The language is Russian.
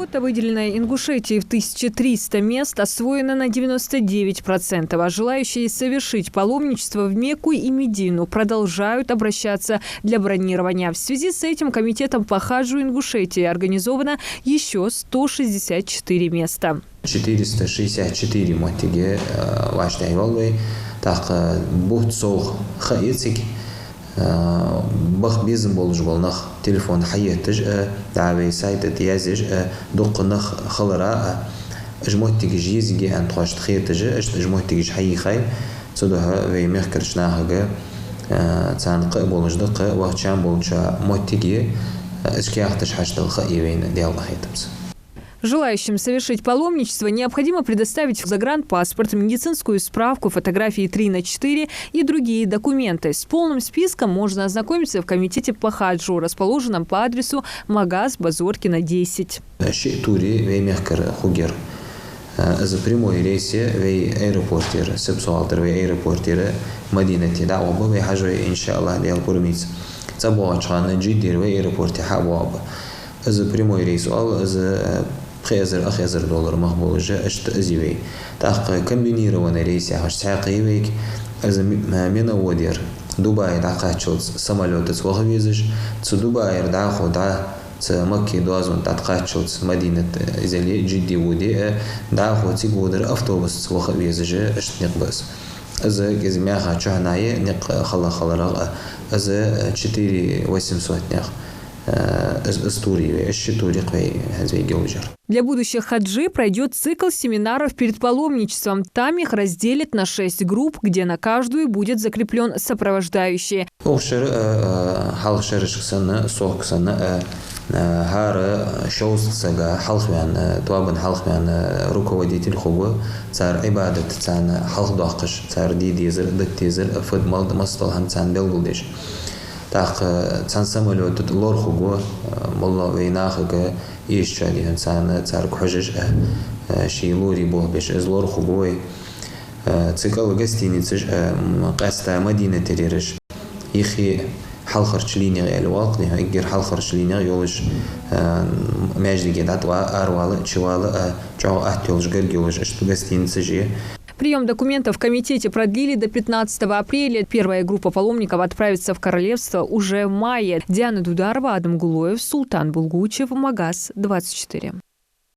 Квота, выделенная Ингушетии в 1300 мест, освоена на 99%, а желающие совершить паломничество в Мекку и Медину продолжают обращаться для бронирования. В связи с этим комитетом по хаджу Ингушетии организовано еще 164 места. 464 мотиге важный волны, так будет сох хаицик. بخ بيزن بولج بالنخ تلفون حياتج دعوي سايت يازج دقنخ خلراء اجموتك جيزجي ان تخش تخيتج اجموتك حي خاي صدها في مخكرشناها تان قبولج دق وقتشان بولجا موتيجي اشكياختش حشتل خايبين ديال خيتمس. Желающим совершить паломничество необходимо предоставить загранпаспорт, медицинскую справку, фотографии 3×4 и другие документы. С полным списком можно ознакомиться в комитете по хаджу, расположенном по адресу Магаз Базоркина, 10. За прямой рейсе в аэропортер, сепсуалтер в аэропортер Мадинати дауба в хаджу иншаллах диал бурмиц. Цабуачана джидир в аэропорте хабуаба. За прямой рейс ал за $5 $10 مقبول جاء أزيوي تحقق كمبينيروانا ريسي هاش تحقيقك از من ودير دبي دعقات شوز سمالوت وغويزش دبي دعخو دع مكة دوازون دعقات شوز مدينة إزالية جدي ودي دعخو تيجودر أفتوبس وغويزش أشتنق بس از كزمياها شهناية نق خلا از 4800 نق Для будущих хаджи пройдет цикл семинаров перед паломничеством. Там их разделят на 6 групп, где на каждую будет закреплен сопровождающий. руководитель хубы цар ибадат цан халк дақыш цар дидизер даттизер фудмал масталхан цан белгулдеш. Так цан самолет лорхуго молла вейнахга ищали цан цар кхожиш шилури бо беш из лорхугой цикл гостиницы قاستا مدينة تريرش يخي حلخر شليني الواقع يجر حلخر شليني يولش ماجد جدات وأروال شوال جاو أهتيولش جرجولش أشتو гостиницы же. Прием документов в комитете продлили до 15 апреля. Первая группа паломников отправится в королевство уже в мае. Диана Дударова, Адам Гулоев, Султан Булгучев, Магаз 24.